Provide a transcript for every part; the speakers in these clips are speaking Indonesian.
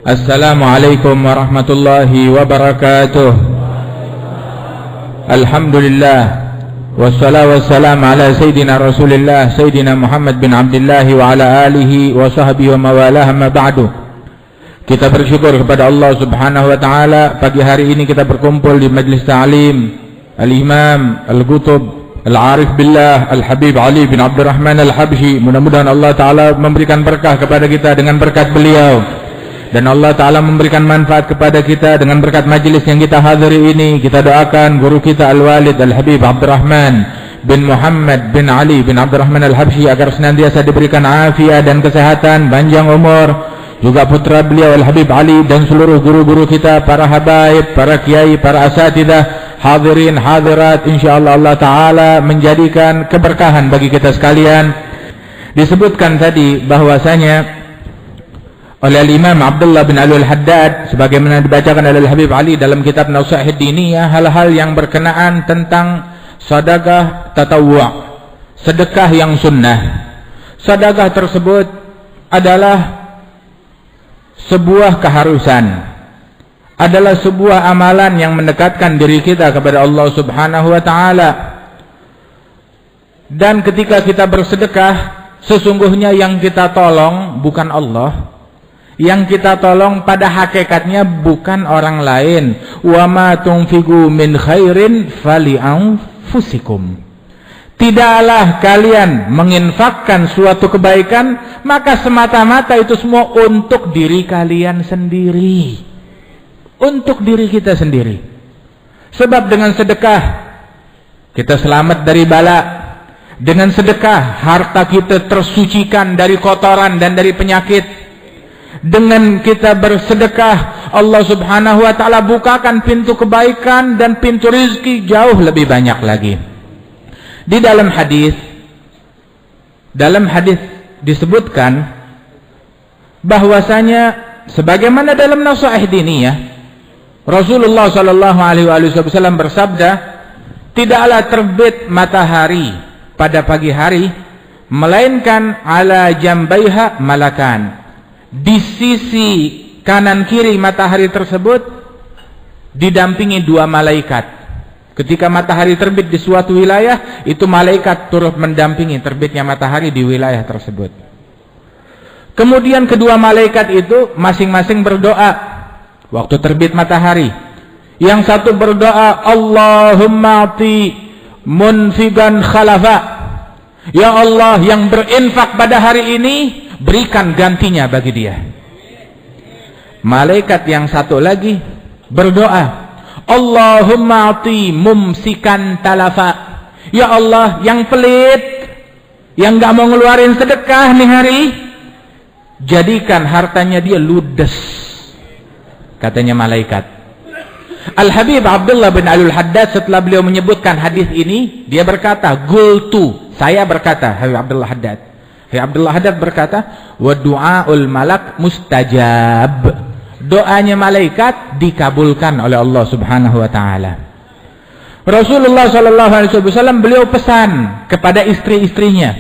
Assalamualaikum warahmatullahi wabarakatuh. Alhamdulillah wassalatu wassalamu ala sayyidina Rasulillah Sayyidina Muhammad bin Abdullah wa ala alihi wa sahbihi wa mawalah, ma ba'du. Kita bersyukur kepada Allah Subhanahu wa taala, pagi hari ini kita berkumpul di majlis ta'lim Al-Imam Al-Qutub Al-Arif Billah Al-Habib Ali bin Abdurrahman Al-Habsyi. Mudah-mudahan Allah taala memberikan berkah kepada kita dengan berkat beliau, dan Allah Ta'ala memberikan manfaat kepada kita dengan berkat majlis yang kita hadiri ini. Kita doakan guru kita Al-Walid Al-Habib Abdurrahman bin Muhammad bin Ali bin Abdurrahman Al-Habsyi agar senantiasa diberikan afiat dan kesehatan, panjang umur. Juga putra beliau Al-Habib Ali dan seluruh guru-guru kita, para habaib, para kiai, para asatidah, hadirin, hadirat. InsyaAllah Allah Ta'ala menjadikan keberkahan bagi kita sekalian. Disebutkan tadi bahwasanya oleh Imam Abdullah bin Ali Al-Haddad, sebagaimana dibacakan oleh Al-Habib Ali dalam kitab Nausahid Diniyah, hal-hal yang berkenaan tentang sedekah tatawwu', sedekah yang sunnah. Sedekah tersebut adalah sebuah keharusan, adalah sebuah amalan yang mendekatkan diri kita kepada Allah Subhanahu wa taala. Dan ketika kita bersedekah, sesungguhnya yang kita tolong bukan Allah. Yang kita tolong pada hakikatnya bukan orang lain. Wa ma tunfiqu min khairin fali anfusikum. Tidaklah kalian menginfakkan suatu kebaikan maka semata-mata itu semua untuk diri kalian sendiri, untuk diri kita sendiri. Sebab dengan sedekah kita selamat dari bala. Dengan sedekah harta kita tersucikan dari kotoran dan dari penyakit. Dengan kita bersedekah, Allah Subhanahu wa taala bukakan pintu kebaikan dan pintu rizki jauh lebih banyak lagi. Di dalam hadis disebutkan bahwasanya sebagaimana dalam Nausahid Diniyah, Rasulullah sallallahu alaihi wasallam bersabda, tidaklah terbit matahari pada pagi hari melainkan ala jambaiha malakan. Di sisi kanan kiri matahari tersebut didampingi dua malaikat. Ketika matahari terbit di suatu wilayah, itu malaikat turut mendampingi terbitnya matahari di wilayah tersebut. Kemudian kedua malaikat itu masing-masing berdoa waktu terbit matahari. Yang satu berdoa, Allahumma ati munfiqan khalafa. Ya Allah, yang berinfak pada hari ini, berikan gantinya bagi dia. Malaikat yang satu lagi berdoa, Allahumma ati mumsikan talafa. Ya Allah, yang pelit, yang gak mau ngeluarin sedekah nih hari, jadikan hartanya dia ludes, katanya malaikat. Al-Habib Abdullah bin Ali Al-Haddad setelah beliau menyebutkan hadis ini, dia berkata, Gultu, saya berkata, Habib Abdullah Haddad. Abdullah Haddad berkata, wa du'aul malak mustajab. Doanya malaikat dikabulkan oleh Allah Subhanahu wa taala. Rasulullah sallallahu alaihi wasallam beliau pesan kepada istri-istrinya.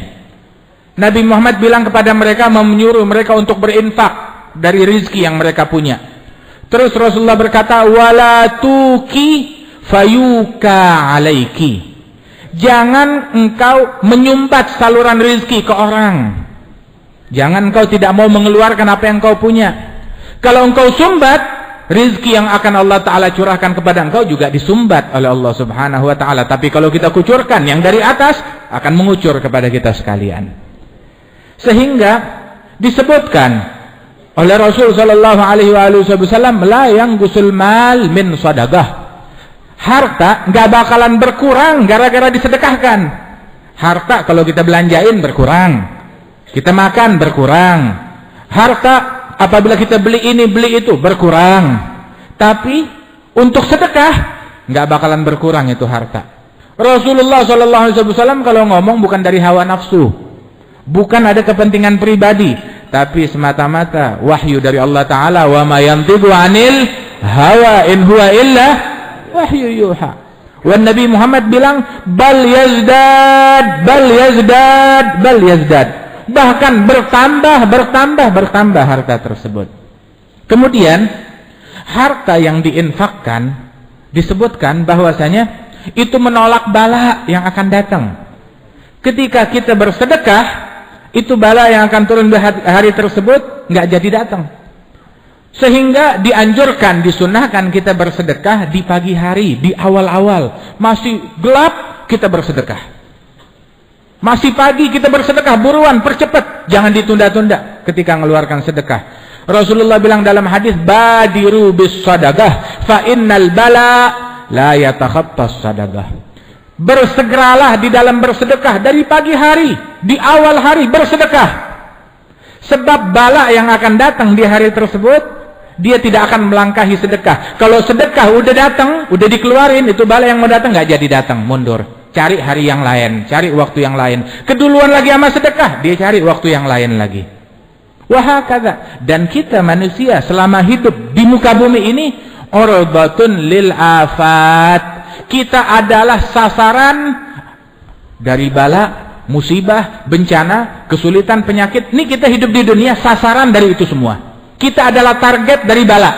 Nabi Muhammad bilang kepada mereka, menyuruh mereka untuk berinfak dari rizki yang mereka punya. Terus Rasulullah berkata, wala tuki fayuka alaiki. Jangan engkau menyumbat saluran rizki ke orang. Jangan engkau tidak mau mengeluarkan apa yang engkau punya. Kalau engkau sumbat, rizki yang akan Allah Ta'ala curahkan kepada engkau juga disumbat oleh Allah Subhanahu wa Ta'ala. Tapi kalau kita kucurkan yang dari atas, akan mengucur kepada kita sekalian. Sehingga disebutkan oleh Rasul Sallallahu Alaihi Wasallam, la yang gusul mal min sadaqah. Harta nggak bakalan berkurang gara-gara disedekahkan. Harta kalau kita belanjain berkurang, kita makan berkurang. Harta apabila kita beli ini beli itu berkurang. Tapi untuk sedekah nggak bakalan berkurang itu harta. Rasulullah SAW kalau ngomong bukan dari hawa nafsu, bukan ada kepentingan pribadi, tapi semata-mata wahyu dari Allah Ta'ala. Wa ma yantiqu 'anil hawa in huwa illa wahyu yuha. Wan Nabi Muhammad bilang, bal yazdad, bal yazdad, bal yazdad. bahkan bertambah harta tersebut. Kemudian harta yang diinfakkan disebutkan bahwasanya itu menolak bala yang akan datang. Ketika kita bersedekah, itu bala yang akan turun di hari tersebut nggak jadi datang. Sehingga dianjurkan, disunahkan kita bersedekah di pagi hari, di awal-awal. Masih gelap, kita bersedekah. Masih pagi, kita bersedekah. Buruan, percepat. Jangan ditunda-tunda ketika mengeluarkan sedekah. Rasulullah bilang dalam hadis, badiru bis sadaqah, fa innal bala la yatakhattas sadaqah. Bersegeralah di dalam bersedekah dari pagi hari, di awal hari bersedekah. Sebab bala yang akan datang di hari tersebut, dia tidak akan melangkahi sedekah. Kalau sedekah udah datang, udah dikeluarin, itu bala yang mau datang nggak jadi datang, mundur. Cari hari yang lain, cari waktu yang lain. Keduluan lagi sama sedekah, dia cari waktu yang lain lagi. Wahakadha. Dan kita manusia selama hidup di muka bumi ini, urbatun lil afat. Kita adalah sasaran dari bala, musibah, bencana, kesulitan, penyakit. Ini kita hidup di dunia sasaran dari itu semua. Kita adalah target dari bala.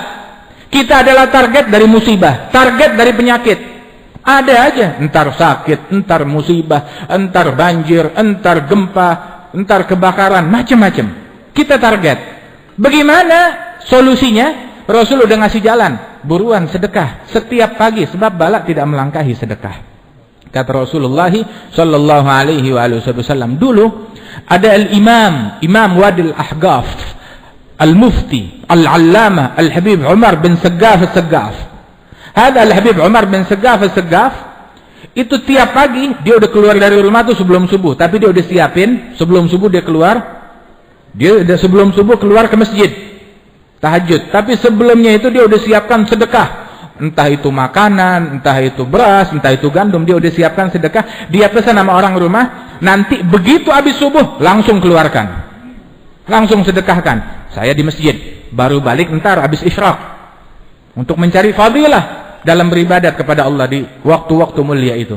Kita adalah target dari musibah, target dari penyakit. Ada aja, entar sakit, entar musibah, entar banjir, entar gempa, entar kebakaran, macam-macam. Kita target. Bagaimana solusinya? Rasul udah ngasih jalan. Buruan sedekah setiap pagi, sebab bala tidak melangkahi sedekah. Kata Rasulullah sallallahu alaihi wasallam, dulu ada Imam Wadil Ahqaf, Al-Mufti, Al-Allama, Al-Habib Umar bin Saggaf Al-Saggaf. Ada Al-Habib Umar bin Saggaf Al-Saggaf, itu tiap pagi dia udah keluar dari rumah tuh sebelum subuh. Tapi dia udah siapin, sebelum subuh dia keluar. Dia udah sebelum subuh keluar ke masjid tahajud. Tapi sebelumnya itu dia udah siapkan sedekah. Entah itu makanan, entah itu beras, entah itu gandum, dia udah siapkan sedekah. Dia pesan sama orang rumah, nanti begitu habis subuh langsung keluarkan, langsung sedekahkan. Saya di masjid, baru balik ntar habis isyraq, untuk mencari fadilah dalam beribadat kepada Allah di waktu-waktu mulia itu.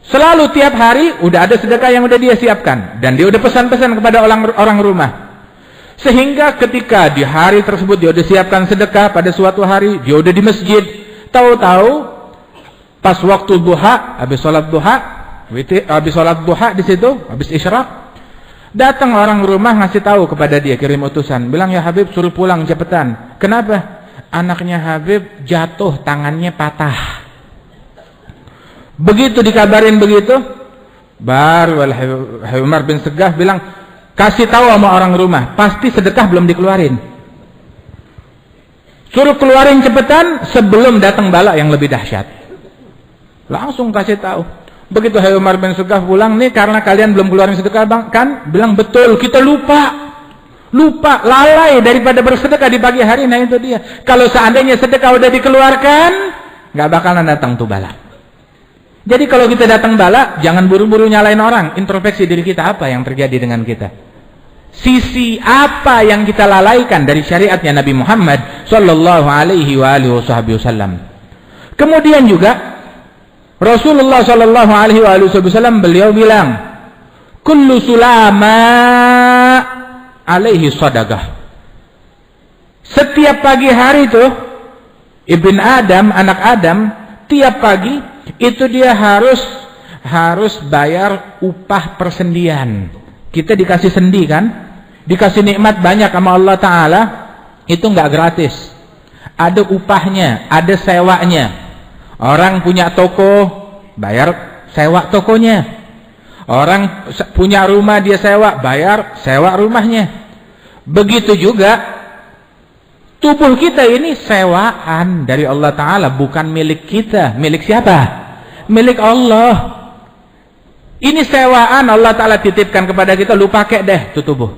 Selalu tiap hari udah ada sedekah yang udah dia siapkan, dan dia udah pesan-pesan kepada orang rumah. Sehingga ketika di hari tersebut dia udah siapkan sedekah, pada suatu hari dia udah di masjid, tahu-tahu pas waktu duha, habis sholat duha di situ, habis isyraq, datang orang rumah ngasih tahu kepada dia, kirim utusan, bilang, ya Habib suruh pulang cepetan. Kenapa? Anaknya Habib jatuh, tangannya patah. Begitu dikabarin begitu, baru Al-Habib Umar bin Saggaf bilang, kasih tahu sama orang rumah, pasti sedekah belum dikeluarin. Suruh keluarin cepetan sebelum datang bala yang lebih dahsyat. Langsung kasih tahu. Begitu Habib Umar bin Saggaf pulang, nih karena kalian belum keluarin sedekah bang, kan? Bilang betul, kita lupa, lalai daripada bersedekah di pagi hari. Nah itu dia. Kalau seandainya sedekah udah dikeluarkan, nggak bakalan datang tuh bala. Jadi kalau kita datang bala, jangan buru-buru nyalain orang. Introspeksi diri kita, apa yang terjadi dengan kita. Sisi apa yang kita lalaikan dari syariatnya Nabi Muhammad sallallahu alaihi wasallam. Kemudian juga Rasulullah sallallahu alaihi wasallam beliau bilang, kullu sulama alaihi sadaqah. Setiap pagi hari itu Ibn Adam, anak Adam, tiap pagi itu dia harus bayar upah persendian. Kita dikasih sendi kan, dikasih nikmat banyak sama Allah Ta'ala, itu nggak gratis, ada upahnya, ada sewanya. Orang punya toko, bayar sewa tokonya. Orang punya rumah, dia sewa, bayar sewa rumahnya. Begitu juga tubuh kita ini sewaan dari Allah Ta'ala, bukan milik kita. Milik siapa? Milik Allah. Ini sewaan Allah Ta'ala titipkan kepada kita, lu pakai deh tuh tubuh.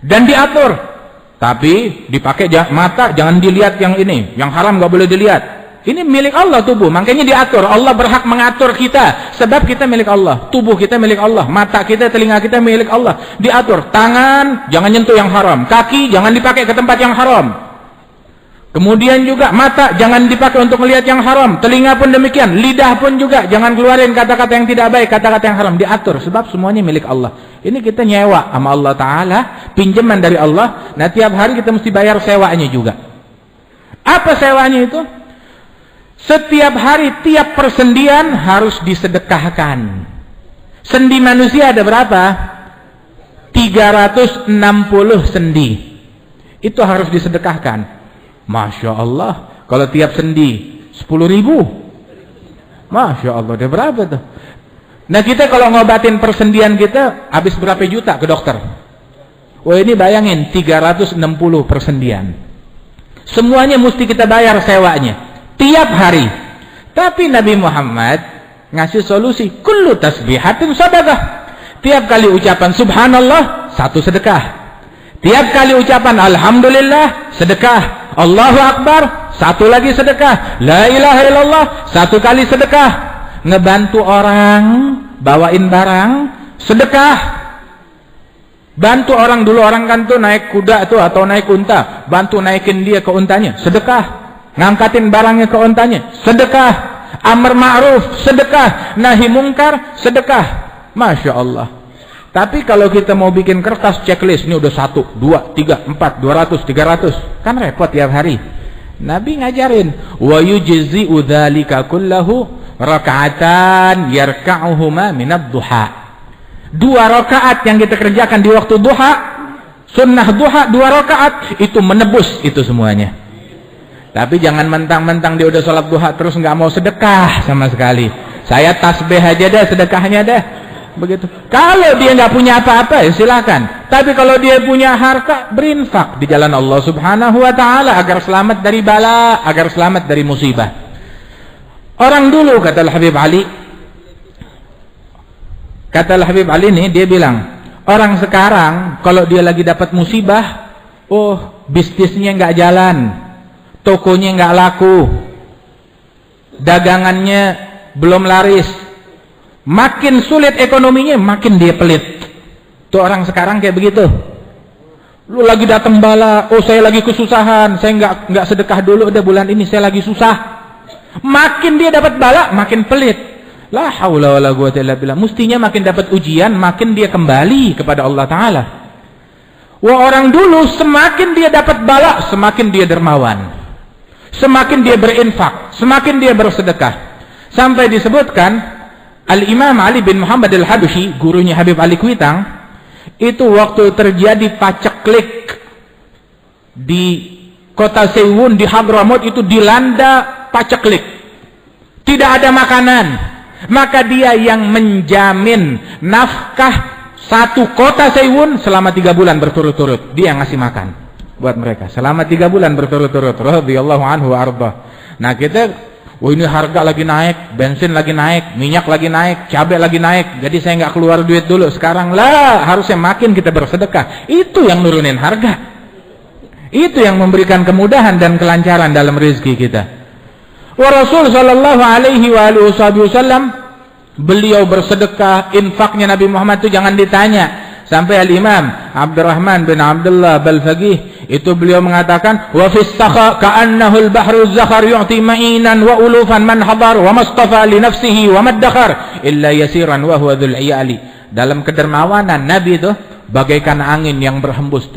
Dan diatur. Tapi dipakai mata, jangan dilihat yang ini, yang haram gak boleh dilihat. Ini milik Allah tubuh, makanya diatur. Allah berhak mengatur kita, sebab kita milik Allah. Tubuh kita milik Allah, mata kita, telinga kita milik Allah. Diatur. Tangan jangan nyentuh yang haram, kaki jangan dipakai ke tempat yang haram. Kemudian juga mata jangan dipakai untuk melihat yang haram, telinga pun demikian, lidah pun juga jangan keluarin kata-kata yang tidak baik, kata-kata yang haram, diatur sebab semuanya milik Allah. Ini kita nyewa sama Allah Ta'ala, pinjaman dari Allah. Nah tiap hari kita mesti bayar sewanya juga. Apa sewanya itu? Setiap hari, tiap persendian harus disedekahkan. Sendi manusia ada berapa? 360 sendi. Itu harus disedekahkan. Masya Allah, kalau tiap sendi 10.000, Masya Allah, udah berapa tuh? Nah kita kalau ngobatin persendian kita habis berapa juta ke dokter? Wah ini bayangin 360 persendian. Semuanya mesti kita bayar sewanya tiap hari. Tapi Nabi Muhammad ngasih solusi, kullu tasbihatin sadaqah. Tiap kali ucapan subhanallah, satu sedekah. Tiap kali ucapan alhamdulillah, sedekah. Allahu Akbar, satu lagi sedekah. La ilaha illallah, satu kali sedekah. Ngebantu orang, bawain barang, sedekah. Bantu orang dulu, orang kan tuh naik kuda tuh atau naik unta, bantu naikin dia ke untanya, sedekah. Ngangkatin barangnya ke untanya, sedekah. Amar ma'ruf, sedekah. Nahi mungkar, sedekah. Masya Allah. Tapi kalau kita mau bikin kertas checklist, ini udah 1, 2, 3, 4, 200, 300, kan repot tiap hari. Nabi ngajarin, wa yujzi'u dzalika kullahu raka'atan yarka'uhuma minad duha. 2 rakaat yang kita kerjakan di waktu duha, sunnah duha 2 rakaat, itu menebus itu semuanya. Tapi jangan mentang-mentang dia udah sholat duha terus nggak mau sedekah sama sekali. Saya tasbih aja deh, sedekahnya deh. Begitu. Kalau dia nggak punya apa-apa ya silakan. Tapi kalau dia punya harta, berinfak di jalan Allah Subhanahu wa taala agar selamat dari bala, agar selamat dari musibah. Orang dulu kata Al-Habib Ali. Kata Al-Habib Ali nih, dia bilang, orang sekarang kalau dia lagi dapat musibah, oh, bisnisnya nggak jalan. Tokonya nggak laku. Dagangannya belum laris. Makin sulit ekonominya, makin dia pelit. Tuh orang sekarang kayak begitu. Lu lagi datang bala, oh saya lagi kesusahan, saya nggak sedekah dulu, udah bulan ini saya lagi susah. Makin dia dapat bala, makin pelit. La haula wala quwwata illa billah. Mestinya makin dapat ujian, makin dia kembali kepada Allah Ta'ala. Wah orang dulu semakin dia dapat bala, semakin dia dermawan. Semakin dia berinfak, semakin dia bersedekah. Sampai disebutkan Al-Imam Ali bin Muhammad Al-Habsyi, gurunya Habib Ali Kuitang, itu waktu terjadi paceklik di kota Sewun di Hadramaut, itu dilanda paceklik. Tidak ada makanan. Maka dia yang menjamin nafkah satu kota Sewun selama 3 bulan berturut-turut. Dia yang ngasih makan buat mereka selama 3 bulan berturut-turut. Radhiyallahu anhu wa arda. Nah kita, wah ini harga lagi naik, bensin lagi naik, minyak lagi naik, cabai lagi naik, jadi saya nggak keluar duit dulu. Sekarang lah harusnya makin kita bersedekah. Itu yang nurunin harga. Itu yang memberikan kemudahan dan kelancaran dalam rezeki kita. Wa Rasul sallallahu alaihi wasallam, beliau bersedekah, infaknya Nabi Muhammad itu jangan ditanya. Sampai Al-Imam Abdurrahman bin Abdullah Balfaqih itu beliau mengatakan, wa fis sakha ka'annahu al-bahru az-zakhar yu'ti ma'inan wa ulufan man hadar wa mastafa li nafsihi wa maddakhar illa yasiran wa huwa dzul iyali. Dalam kedermawanan Nabi itu bagaikan angin yang berhembus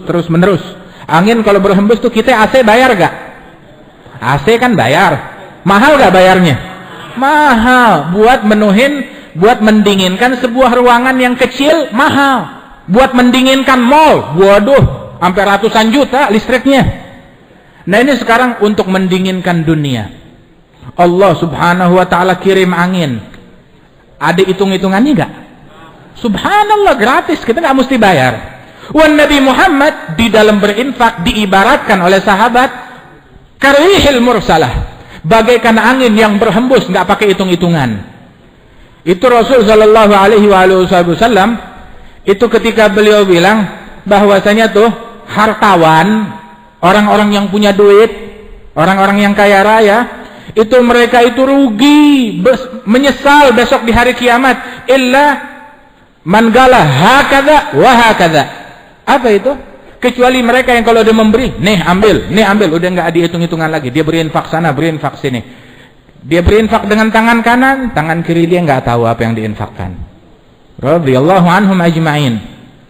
terus menerus. Angin kalau berhembus tuh, kita AC bayar gak? AC kan bayar. Mahal gak bayarnya? Mahal. Buat mendinginkan sebuah ruangan yang kecil, mahal. Buat mendinginkan mall, waduh, sampai ratusan juta listriknya. Nah ini sekarang untuk mendinginkan dunia, Allah Subhanahu wa ta'ala kirim angin. Ada hitung-hitungannya gak? Subhanallah, gratis, kita gak mesti bayar. Wan Nabi Muhammad di dalam berinfak diibaratkan oleh sahabat karihil mursalah, bagaikan angin yang berhembus, gak pakai hitung-hitungan. Itu Rasul sallallahu alaihi wasallam itu ketika beliau bilang bahwasanya tuh hartawan, orang-orang yang punya duit, orang-orang yang kaya raya, itu mereka itu rugi, menyesal besok di hari kiamat. Illa man qala hakadha wa hakadha. Apa itu? Kecuali mereka yang kalau dia memberi, nih ambil, udah nggak dihitung-hitungan lagi. Dia berinfak sana, berinfak sini. Dia berinfak dengan tangan kanan, tangan kiri dia nggak tahu apa yang diinfakkan. Radhiyallahu anhum ajma'in.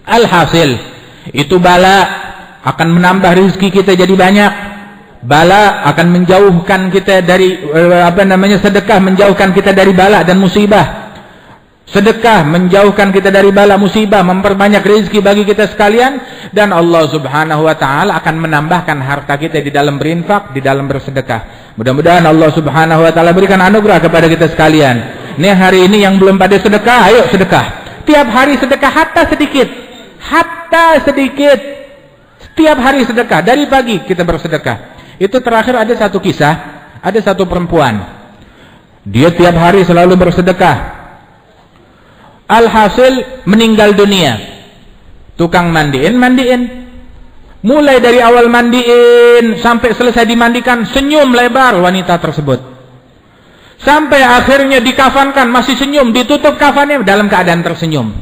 Alhasil, itu bala akan menambah rezeki kita jadi banyak. Bala akan menjauhkan kita dari sedekah menjauhkan kita dari bala dan musibah. Sedekah menjauhkan kita dari bala musibah, memperbanyak rezeki bagi kita sekalian, dan Allah Subhanahu wa taala akan menambahkan harta kita di dalam berinfak, di dalam bersedekah. Mudah-mudahan Allah Subhanahu wa taala berikan anugerah kepada kita sekalian. Nih hari ini yang belum pada sedekah, ayo sedekah. Tiap hari sedekah hatta sedikit. Setiap hari sedekah, dari pagi kita bersedekah. Itu terakhir ada satu kisah, ada satu perempuan. Dia tiap hari selalu bersedekah. Alhasil meninggal dunia. Tukang mandiin. Mulai dari awal mandiin sampai selesai dimandikan, senyum lebar wanita tersebut. Sampai akhirnya dikafankan, masih senyum, ditutup kafannya dalam keadaan tersenyum.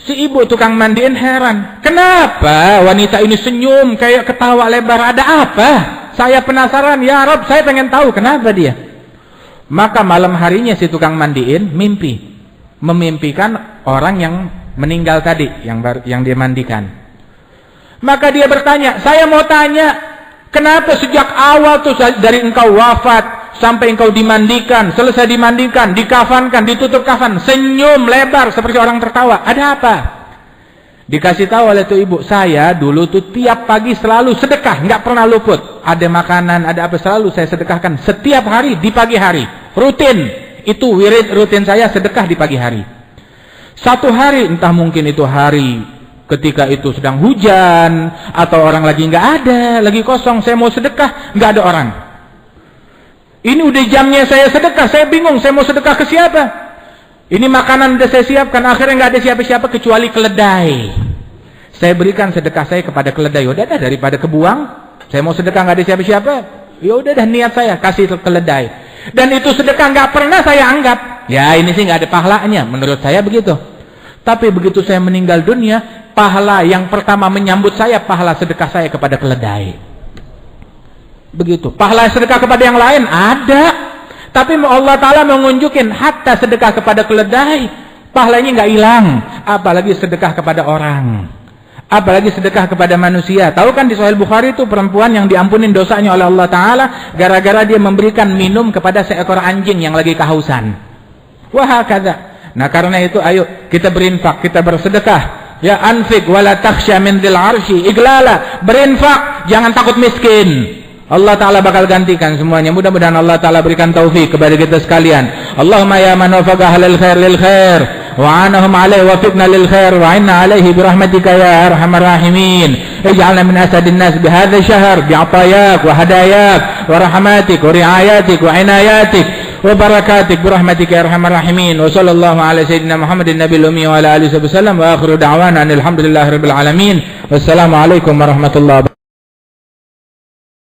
Si ibu tukang mandiin heran, kenapa wanita ini senyum kayak ketawa lebar, ada apa? Saya penasaran, ya Rabb, saya pengen tahu kenapa dia. Maka malam harinya si tukang mandiin memimpikan orang yang meninggal tadi, yang dia mandikan. Maka dia bertanya, saya mau tanya, kenapa sejak awal tuh dari engkau wafat sampai engkau dimandikan, selesai dimandikan, dikafankan, ditutup kafan, senyum lebar seperti orang tertawa, ada apa? Dikasih tahu oleh tuh ibu, saya dulu tuh tiap pagi selalu sedekah, nggak pernah luput. Ada makanan, ada apa, selalu saya sedekahkan setiap hari di pagi hari, rutin. Itu wirid rutin saya, sedekah di pagi hari. Satu hari, entah mungkin itu hari ketika itu sedang hujan atau orang lagi nggak ada, lagi kosong, saya mau sedekah, nggak ada orang. Ini udah jamnya saya sedekah, saya bingung, saya mau sedekah ke siapa? Ini makanan udah saya siapkan, akhirnya nggak ada siapa-siapa kecuali keledai. Saya berikan sedekah saya kepada keledai. Udah dah, daripada kebuang, saya mau sedekah nggak ada siapa-siapa, ya udah dah, niat saya kasih ke keledai. Dan itu sedekah nggak pernah saya anggap, ya ini sih nggak ada pahalanya, menurut saya begitu. Tapi begitu saya meninggal dunia, pahala yang pertama menyambut saya, pahala sedekah saya kepada keledai. Begitu. Pahala sedekah kepada yang lain ada, tapi Allah Ta'ala mengunjukin hatta sedekah kepada keledai, pahalanya nggak hilang. Apalagi sedekah kepada orang, apalagi sedekah kepada manusia. Tahu kan di Sahih Bukhari itu perempuan yang diampunin dosanya oleh Allah Ta'ala gara-gara dia memberikan minum kepada seekor anjing yang lagi kehausan. Wahakadha. Nah karena itu ayo kita berinfak, kita bersedekah. Ya anfik wala takhsha min dzil arsy iglala. Berinfak, jangan takut miskin. Allah Ta'ala bakal gantikan semuanya. Mudah-mudahan Allah Ta'ala berikan taufik kepada kita sekalian. Allahumma ya man wafaqah lil khair wa anahum alaihi wafiqna lil khair wa inna alaihi birahmatika ya arhamar rahimin. Ij'alna min asadin nas bihadha syahr bi'atayak wa hadayak wa rahmatik wa riayatik wa inayatik wa barakatik birahmatika ya arhamar rahimin. Wa sallallahu ala sayyidina Muhammadin nabiyil ummi wa ala alihi wasallam wa akhiru da'wana alhamdulillahi rabbil alamin. Wassalamu alaikum warahmatullahi wabarakatuh.